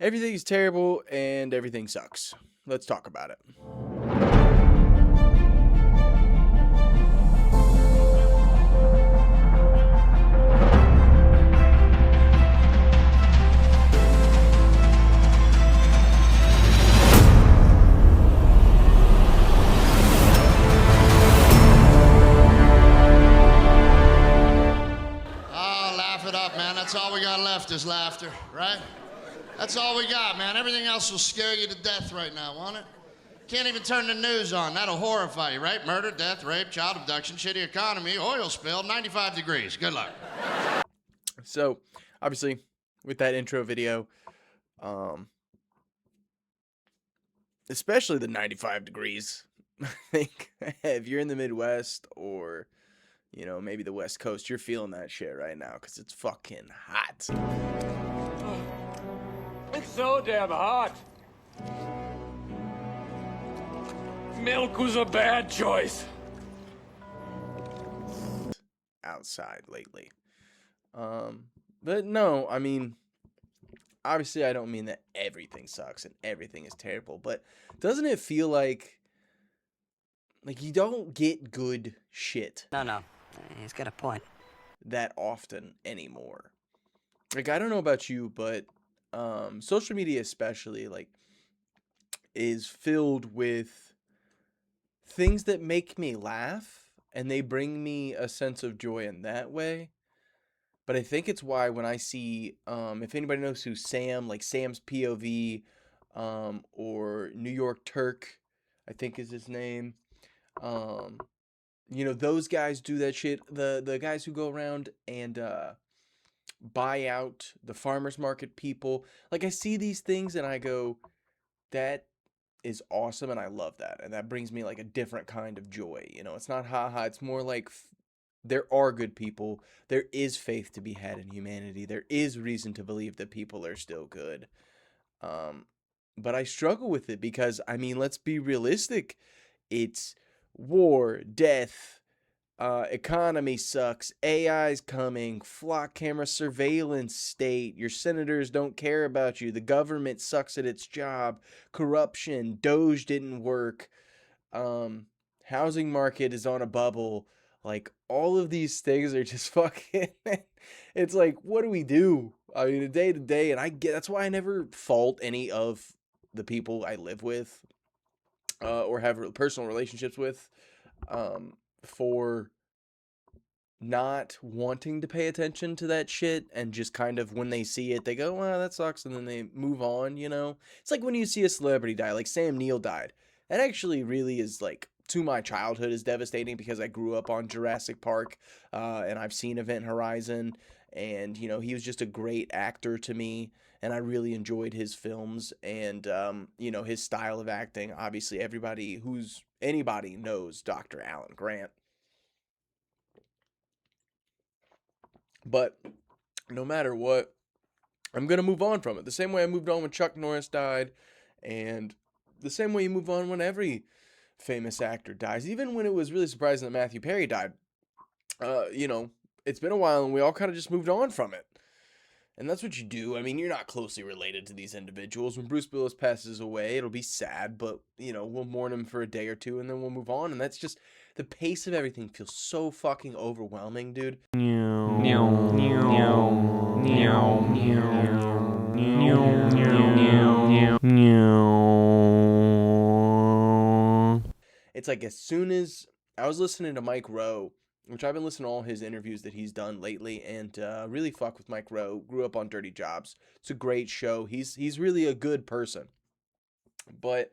Everything's terrible and everything sucks. Let's talk about it. Oh, laugh it up, man. That's all we got left is laughter, right? That's all we got, man. Everything else will scare you to death right now, won't it? Can't even turn the news on. That'll horrify you, right? Murder, death, rape, child abduction, shitty economy, oil spill, 95 degrees. Good luck. So, obviously, with that intro video, especially the 95 degrees, I think if you're in the Midwest or, maybe the West Coast, you're feeling that shit right now because it's fucking hot. It's so damn hot. Milk was a bad choice. Outside lately. But no, I mean, obviously I don't mean that everything sucks and everything is terrible, but doesn't it feel like you don't get good shit No, he's got a point. that often anymore? Like, I don't know about you, but social media especially, is filled with things that make me laugh and they bring me a sense of joy in that way. But I think it's why when I see, if anybody knows who Sam's POV, or New York Turk, I think is his name. Those guys do that shit. The guys who go around and buy out the farmers market people. Like, I see these things and I go, that is awesome and I love that. And that brings me like a different kind of joy. It's not haha, it's more like there are good people. There is faith to be had in humanity. There is reason to believe that people are still good. But I struggle with it because, I mean, let's be realistic. It's war, death, economy sucks, AI's coming, flock camera surveillance state, your senators don't care about you, the government sucks at its job, corruption, Doge didn't work, housing market is on a bubble. Like, all of these things are just fucking, it's like, what do we do? I mean, day to day, and that's why I never fault any of the people I live with, or have personal relationships with, for not wanting to pay attention to that shit, and just kind of, when they see it, they go, well, that sucks, and then they move on, It's like when you see a celebrity die, like Sam Neill died. That actually really is, like, to my childhood is devastating because I grew up on Jurassic Park, and I've seen Event Horizon, and, he was just a great actor to me, and I really enjoyed his films, and, his style of acting. Obviously, anybody knows Dr. Alan Grant. But no matter what, I'm going to move on from it. The same way I moved on when Chuck Norris died, and the same way you move on when every famous actor dies. Even when it was really surprising that Matthew Perry died, it's been a while and we all kind of just moved on from it. And that's what you do. I mean, you're not closely related to these individuals. When Bruce Willis passes away, it'll be sad, but, we'll mourn him for a day or two and then we'll move on. And that's just, the pace of everything feels so fucking overwhelming, dude. It's like, as soon as I was listening to Mike Rowe, which I've been listening to all his interviews that he's done lately, and really fuck with Mike Rowe. Grew up on Dirty Jobs. It's a great show. He's really a good person. But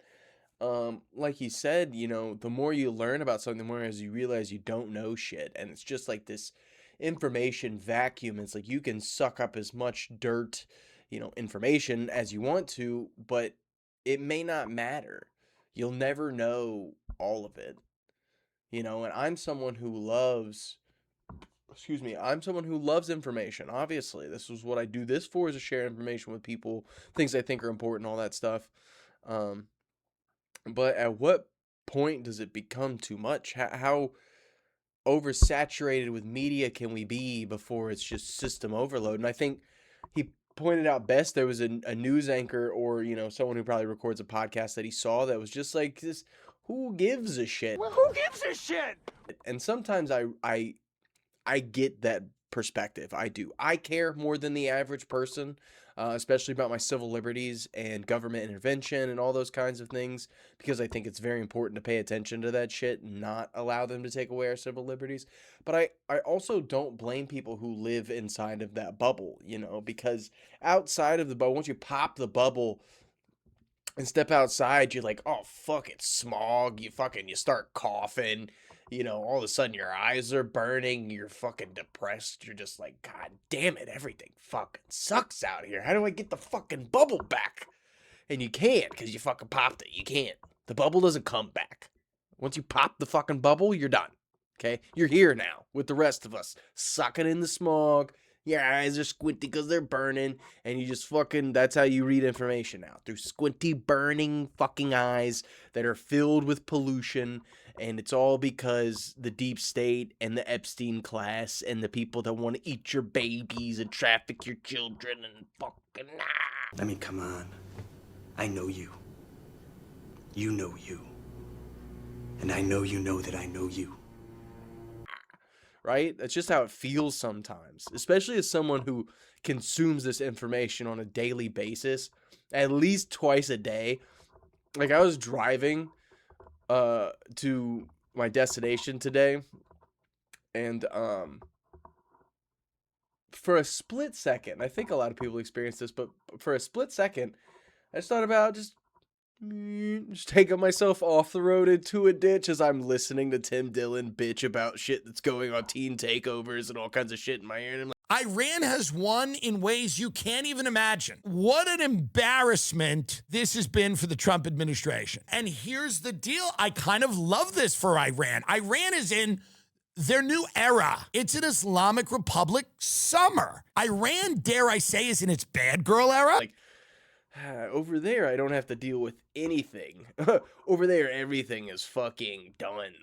like he said, the more you learn about something, the more as you realize you don't know shit, and it's just like this information vacuum. It's like you can suck up as much dirt, information as you want to, but it may not matter. You'll never know all of it. And I'm someone who loves information. Obviously, this is what I do this for, is to share information with people, things I think are important, all that stuff. But at what point does it become too much? How oversaturated with media can we be before it's just system overload? And I think pointed out best. There was a news anchor or, someone who probably records a podcast that he saw that was just like this, who gives a shit? Well, who gives a shit? And sometimes I get that perspective. I do. I care more than the average person, especially about my civil liberties and government intervention and all those kinds of things, because I think it's very important to pay attention to that shit and not allow them to take away our civil liberties. But I also don't blame people who live inside of that bubble, because outside of the bubble, once you pop the bubble and step outside, you're like, oh, fuck, it's smog. You start coughing. All of a sudden your eyes are burning. You're fucking depressed. You're just like, God damn it, everything fucking sucks out here. How do I get the fucking bubble back? And you can't because you fucking popped it. You can't. The bubble doesn't come back. Once you pop the fucking bubble, you're done. Okay? You're here now with the rest of us, sucking in the smog. Your eyes are squinty because they're burning, and you just fucking, that's how you read information now. Through squinty, burning fucking eyes that are filled with pollution, and it's all because the deep state and the Epstein class and the people that want to eat your babies and traffic your children and fucking, I mean, come on. I know you. You know you. And I know you know that I know you. right? That's just how it feels sometimes, especially as someone who consumes this information on a daily basis, at least twice a day. Like, I was driving to my destination today, and for a split second, I think a lot of people experience this, but for a split second, I just thought about just taking myself off the road into a ditch as I'm listening to Tim Dillon bitch about shit that's going on, teen takeovers and all kinds of shit in my ear. And I'm like, Iran has won in ways you can't even imagine. What an embarrassment this has been for the Trump administration. And here's the deal. I kind of love this for Iran. Iran is in their new era. It's an Islamic Republic summer. Iran, dare I say, is in its bad girl era. like, over there, I don't have to deal with anything. Over there, everything is fucking done.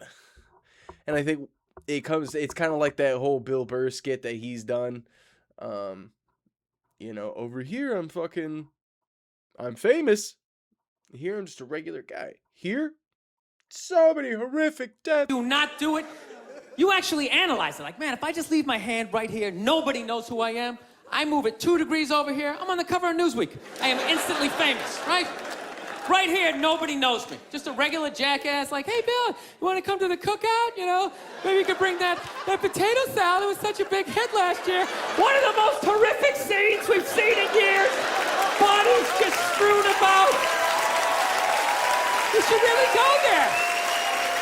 And I think it's kind of like that whole Bill Burr skit that he's done. Over here, I'm famous. Here, I'm just a regular guy. Here, so many horrific deaths. Do not do it. You actually analyze it. Like, man, if I just leave my hand right here, nobody knows who I am. I move it 2 degrees over here, I'm on the cover of Newsweek. I am instantly famous, right? Right here, nobody knows me. Just a regular jackass like, hey, Bill, you want to come to the cookout? Maybe you could bring that potato salad. It was such a big hit last year. One of the most horrific scenes we've seen in years. Bodies just strewn about. You should really go there.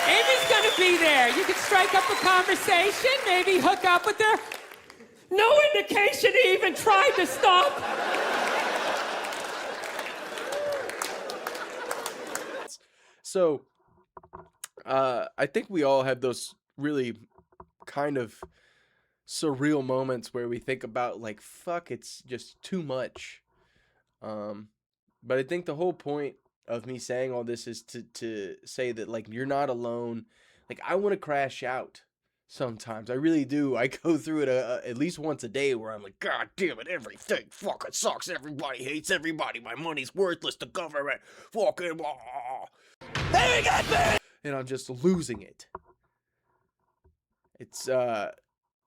Amy's gonna be there. You can strike up a conversation, maybe hook up with her. No indication he even tried to stop. So, I think we all have those really kind of surreal moments where we think about, like, fuck, it's just too much. But I think the whole point of me saying all this is to say that, like, you're not alone. Like, I want to crash out sometimes. I really do. I go through it at least once a day where I'm like, God damn it, everything fucking sucks. Everybody hates everybody. My money's worthless. The government fucking blah. And I'm just losing it. It's, I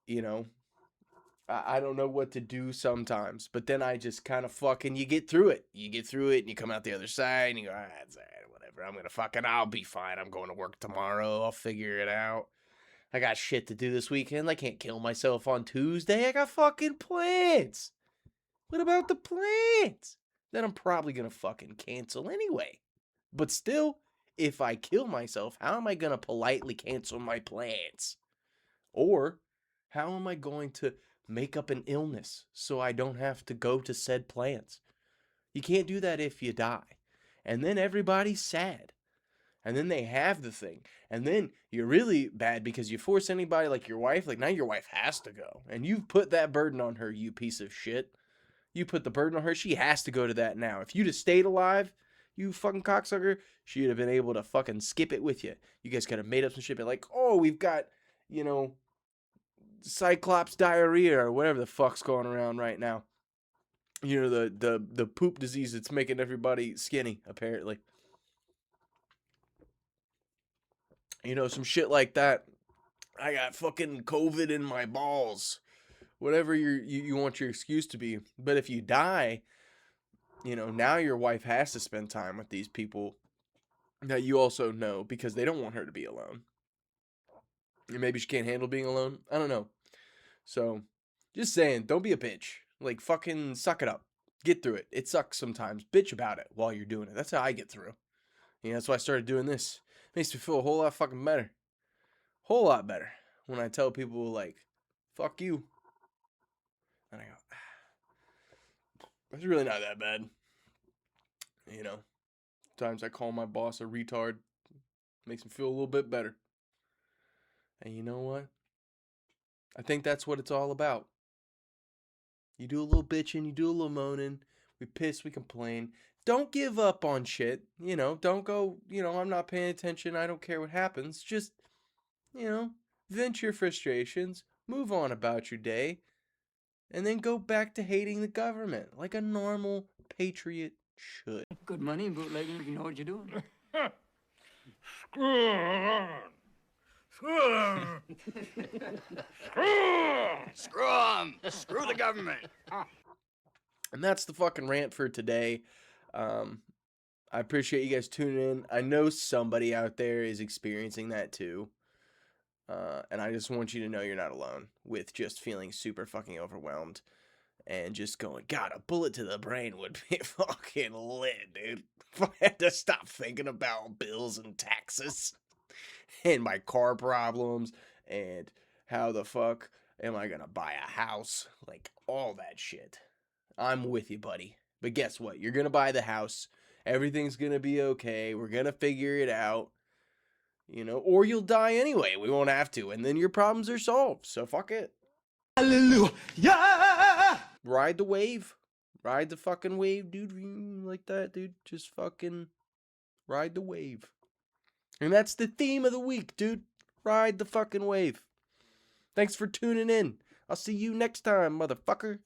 don't know what to do sometimes, but then I just kind of you get through it. You get through it and you come out the other side and you go, it's all right, whatever. I'll be fine. I'm going to work tomorrow. I'll figure it out. I got shit to do this weekend. I can't kill myself on Tuesday. I got fucking plans. What about the plans? That I'm probably going to fucking cancel anyway. But still, if I kill myself, how am I going to politely cancel my plans? Or how am I going to make up an illness so I don't have to go to said plans? You can't do that if you die. And then everybody's sad. And then they have the thing. And then you're really bad because you force anybody like your wife. Like, now your wife has to go. And you've put that burden on her, you piece of shit. You put the burden on her. She has to go to that now. If you'd have stayed alive, you fucking cocksucker, she'd have been able to fucking skip it with you. You guys could have made up some shit. But like, oh, we've got, Cyclops diarrhea or whatever the fuck's going around right now. You know, the poop disease that's making everybody skinny, apparently. You know, some shit like that. I got fucking COVID in my balls. Whatever you want your excuse to be. But if you die, you know, now your wife has to spend time with these people that you also know because they don't want her to be alone. And maybe she can't handle being alone. I don't know. So, just saying, don't be a bitch. Like, fucking suck it up. Get through it. It sucks sometimes. Bitch about it while you're doing it. That's how I get through. You know, that's why I started doing this. Makes me feel a whole lot fucking better. Whole lot better. When I tell people, like, fuck you. And I go, it's really not that bad. You know, times I call my boss a retard. Makes me feel a little bit better. And you know what? I think that's what it's all about. You do a little bitching, you do a little moaning, we piss, we complain. Don't give up on shit. You know, don't go, you know, I'm not paying attention, I don't care what happens. Just, you know, vent your frustrations, move on about your day, and then go back to hating the government like a normal patriot should. Good money in bootlegging if you know what you're doing. Screw 'em! Screw the government! And that's the fucking rant for today. I appreciate you guys tuning in. I know somebody out there is experiencing that too. And I just want you to know you're not alone with just feeling super fucking overwhelmed and just going, God, a bullet to the brain would be fucking lit, dude. If I had to stop thinking about bills and taxes and my car problems and how the fuck am I gonna buy a house? Like, all that shit. I'm with you, buddy. But guess what? You're gonna buy the house. Everything's gonna be okay. We're gonna figure it out. You know, or you'll die anyway. We won't have to. And then your problems are solved. So fuck it. Hallelujah! Ride the wave. Ride the fucking wave, dude. Like that, dude. Just fucking ride the wave. And that's the theme of the week, dude. Ride the fucking wave. Thanks for tuning in. I'll see you next time, motherfucker.